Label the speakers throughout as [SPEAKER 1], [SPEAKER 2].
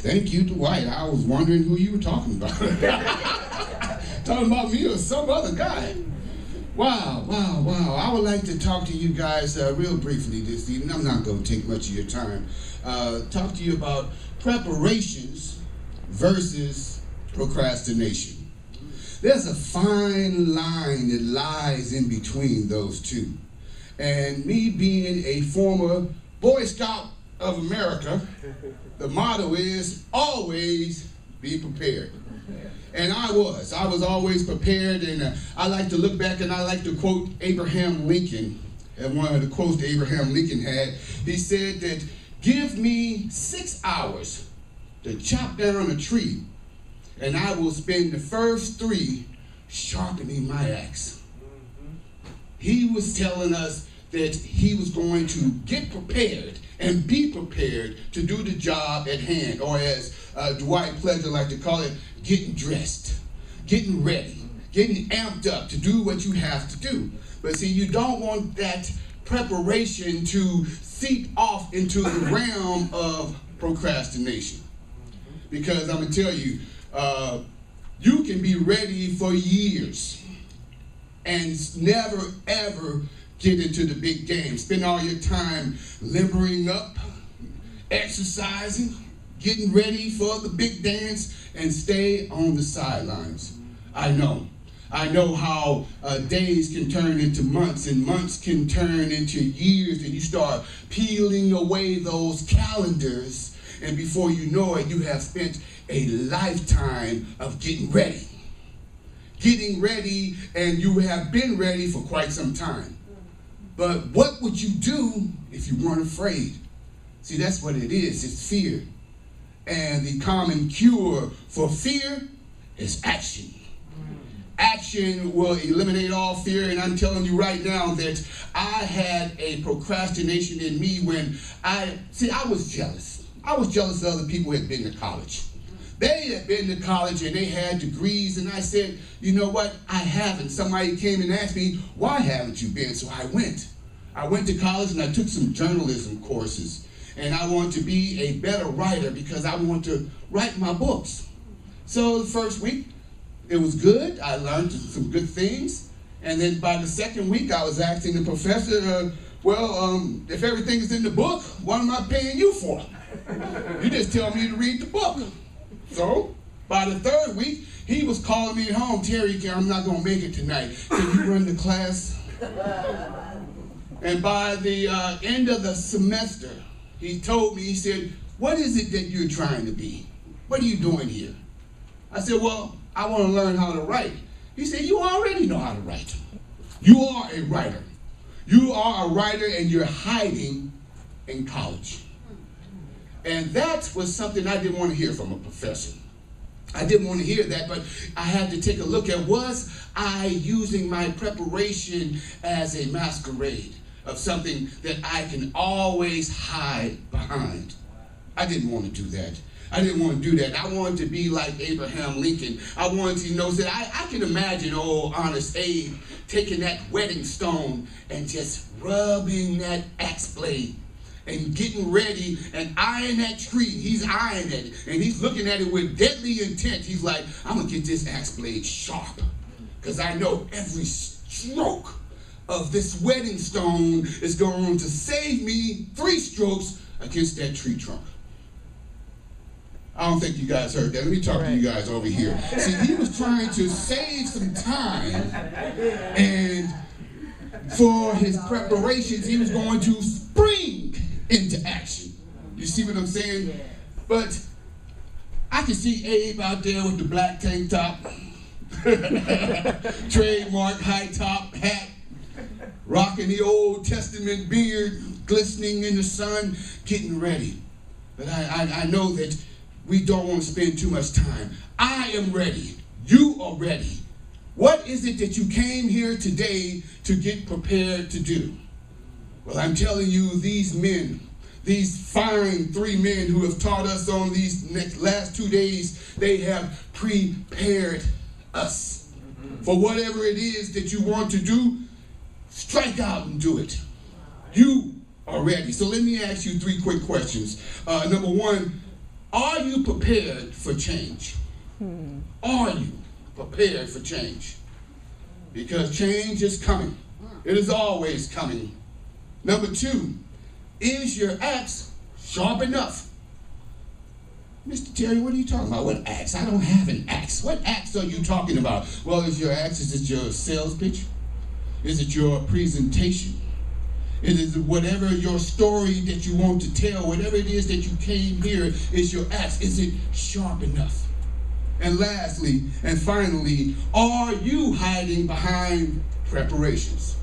[SPEAKER 1] Thank you, Dwight. I was wondering who you were talking about. Talking about me or some other guy. Wow. I would like to talk to you guys real briefly this evening. I'm not going to take much of your time. Talk to you about preparations versus procrastination. There's a fine line that lies in between those two. And me being a former Boy Scout of America, the motto is always be prepared. And I was always prepared, and I like to look back and I like to quote Abraham Lincoln. And one of the quotes that Abraham Lincoln had, he said that, "Give me 6 hours to chop down a tree, and I will spend the first 3 sharpening my axe." He was telling us that he was going to get prepared and be prepared to do the job at hand, or as Dwight Pleasure liked to call it, getting dressed, getting ready, getting amped up to do what you have to do. But see, you don't want that preparation to seep off into the realm of procrastination. Because I'm going to tell you, you can be ready for years and never ever get into the big game. Spend all your time limbering up, exercising, getting ready for the big dance, and stay on the sidelines. I know how days can turn into months, and months can turn into years, and you start peeling away those calendars, and before you know it, you have spent a lifetime of getting ready. Getting ready, and you have been ready for quite some time. But what would you do if you weren't afraid? See, that's what it is. It's fear. And the common cure for fear is action. Action will eliminate all fear. And I'm telling you right now that I had a procrastination in me when I was jealous. I was jealous of other people who had been to college. They had been to college and they had degrees, and I said, you know what, I haven't. Somebody came and asked me, why haven't you been? So I went. I went to college and I took some journalism courses. And I want to be a better writer because I want to write my books. So the first week, it was good. I learned some good things. And then by the second week, I was asking the professor, if everything is in the book, what am I paying you for? You just tell me to read the book. So, by the third week, he was calling me at home, "Terry, I'm not going to make it tonight. Can you run the class?" And by the end of the semester, he told me, he said, "What is it that you're trying to be? What are you doing here?" I said, "Well, I want to learn how to write." He said, "You already know how to write. You are a writer. You are a writer and you're hiding in college." And that was something I didn't want to hear from a professor. I didn't want to hear that, but I had to take a look at, was I using my preparation as a masquerade of something that I can always hide behind? I didn't want to do that. I didn't want to do that. I wanted to be like Abraham Lincoln. I wanted to know that I can imagine old Honest Abe taking that wedding stone and just rubbing that axe blade and getting ready and eyeing that tree. He's eyeing it, and he's looking at it with deadly intent. He's like, "I'm going to get this axe blade sharp because I know every stroke of this wedding stone is going to save me 3 strokes against that tree trunk." I don't think you guys heard that. Let me talk to you guys over here. See, he was trying to save some time, and for his preparations, he was going to spring into action. You see what I'm saying? But I can see Abe out there with the black tank top, trademark high top hat, rocking the Old Testament beard, glistening in the sun, getting ready. But I know that we don't want to spend too much time. I am ready. You are ready. What is it that you came here today to get prepared to do? Well, I'm telling you, these men, these fine 3 men who have taught us on these last 2 days, they have prepared us for whatever it is that you want to do. Strike out and do it. You are ready. So let me ask you 3 quick questions. Number 1, Are you prepared for change? Are you prepared for change? Because change is coming. It is always coming. Number 2, is your axe sharp enough? Mr. Terry, what are you talking about? What axe? I don't have an axe. What axe are you talking about? Well, is your axe, is it your sales pitch? Is it your presentation? Is it whatever your story that you want to tell, whatever it is that you came here, is your axe? Is it sharp enough? And lastly, and finally, are you hiding behind preparations?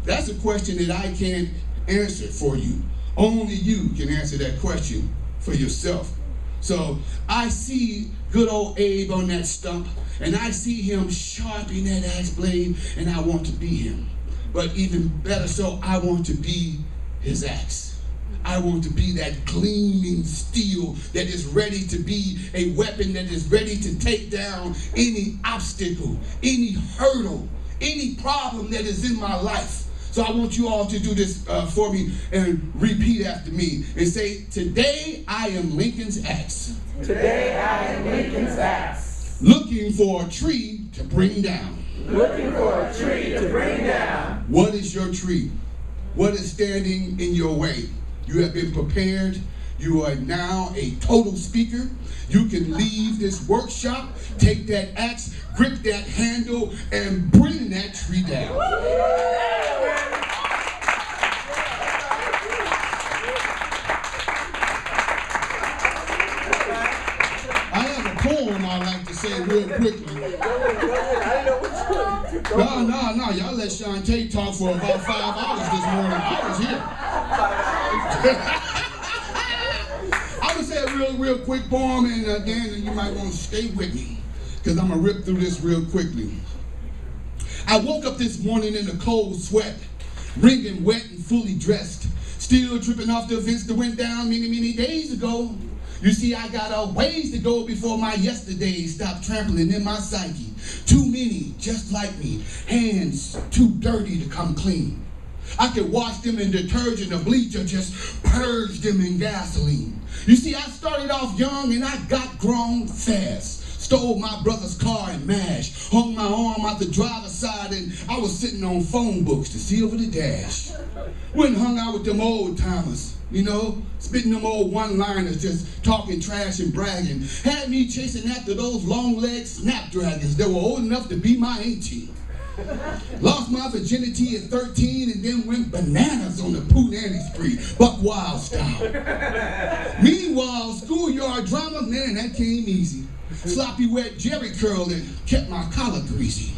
[SPEAKER 1] That's a question that I can't answer for you. Only you can answer that question for yourself. So I see good old Abe on that stump, and I see him sharpening that axe blade, and I want to be him. But even better so, I want to be his axe. I want to be that gleaming steel that is ready to be a weapon that is ready to take down any obstacle, any hurdle, any problem that is in my life. So I want you all to do this for me and repeat after me and say, today I am Lincoln's axe.
[SPEAKER 2] Today I am Lincoln's axe.
[SPEAKER 1] Looking for a tree to bring down.
[SPEAKER 2] Looking for a tree to bring down.
[SPEAKER 1] What is your tree? What is standing in your way? You have been prepared. You are now a total speaker. You can leave this workshop, take that axe, grip that handle, and bring that tree down. I have a poem I like to say real quickly. No, y'all let Shantae talk for about 5 hours this morning. I was here. I'm gonna say a real quick poem, and Dan, you might want to stay with me, because I'm gonna rip through this real quickly. I woke up this morning in a cold sweat, wringing wet and fully dressed, still dripping off the events that went down many days ago. You see, I got a ways to go before my yesterdays stop trampling in my psyche. Too many, just like me, hands too dirty to come clean. I could wash them in detergent or bleach or just purge them in gasoline. You see, I started off young and I got grown fast. Stole my brother's car and mashed, hung my arm out the driver's side, and I was sitting on phone books to see over the dash. Went and hung out with them old timers, you know, spitting them old one-liners, just talking trash and bragging. Had me chasing after those long-legged snapdragons that were old enough to be my auntie. Lost my virginity at 13 and then went bananas on the Pooh Nanny spree, buck wild style. Meanwhile, schoolyard drama, man, that came easy. Sloppy wet Jerry curl that kept my collar greasy.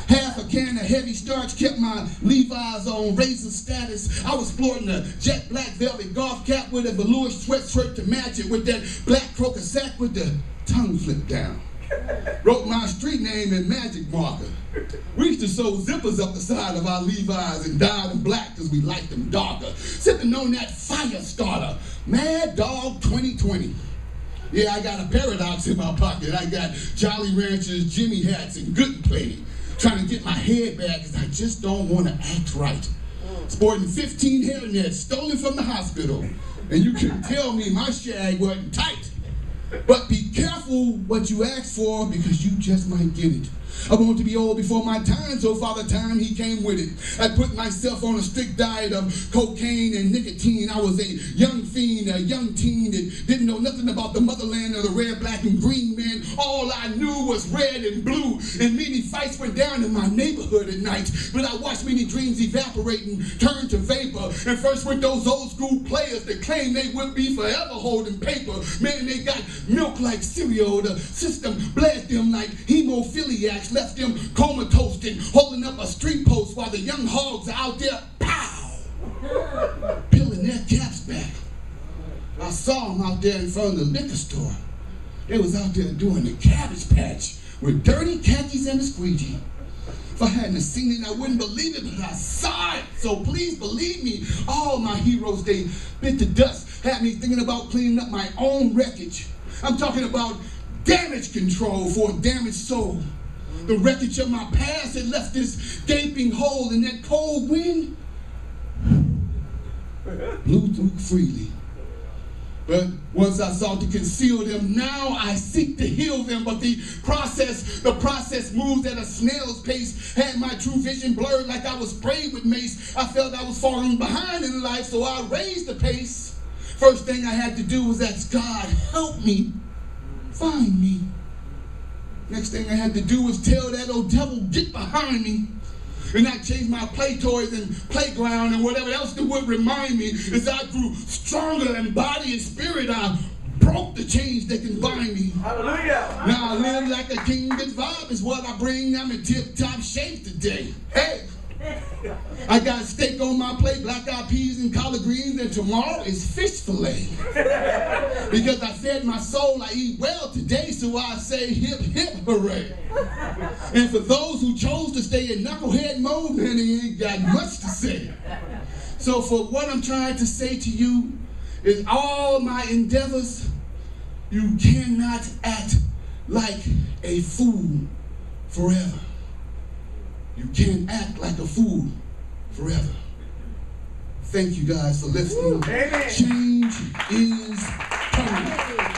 [SPEAKER 1] Half a can of heavy starch kept my Levi's on razor status. I was sporting a jet black velvet golf cap with a velour sweatshirt to match it, with that black croaker sack with the tongue flipped down. Wrote my street name in magic marker. We used to sew zippers up the side of our Levi's and dye them black because we liked them darker. Sipping on that fire starter, Mad Dog 2020. Yeah, I got a paradox in my pocket. I got Jolly Ranchers, Jimmy hats, and good and plenty. Trying to get my head back because I just don't want to act right. Sporting 15 hairnets stolen from the hospital. And you can tell me my shag wasn't tight. But be careful what you ask for, because you just might get it. I want to be old before my time, so Father Time, he came with it. I put myself on a strict diet of cocaine and nicotine. I was a young fiend, a young teen that didn't know nothing about the motherland or the red, black, and green men. All I knew was red and blue, and many fights went down in my neighborhood at night. But I watched many dreams evaporate and turn to vapor. And first with those old school players that claimed they would be forever holding paper. Man, they got milk like cereal. The system bled them like hemophiliacs, left them comatose and holding up a street post while the young hogs are out there, pow, peeling their caps back. I saw them out there in front of the liquor store. They was out there doing the Cabbage Patch with dirty khakis and a squeegee. If I hadn't seen it, I wouldn't believe it, but I saw it. So please believe me, all my heroes, they bit the dust, had me thinking about cleaning up my own wreckage. I'm talking about damage control for a damaged soul. The wreckage of my past had left this gaping hole, and that cold wind blew through freely. But once I sought to conceal them, now I seek to heal them. But the process moves at a snail's pace. Had my true vision blurred like I was sprayed with mace. I felt I was falling behind in life, so I raised the pace. First thing I had to do was ask God, help me, find me. Next thing I had to do was tell that old devil, get behind me. And I changed my play toys and playground and whatever else that would remind me. As I grew stronger in body and spirit, I broke the chains that can bind me.
[SPEAKER 2] Hallelujah.
[SPEAKER 1] Now I live like a king. Good vibe is what I bring. I'm in tip-top shape today. Hey, I got steak on my plate, black-eyed peas and collard greens, and tomorrow is fish fillet. Because I fed my soul, I eat well today, so I say hip, hip, hooray. And for those who chose to stay in knucklehead mode, man, they ain't got much to say. So for what I'm trying to say to you is all my endeavors, you cannot act like a fool forever. You can't act like a fool forever. Thank you guys for listening.
[SPEAKER 2] Amen.
[SPEAKER 1] Change is coming.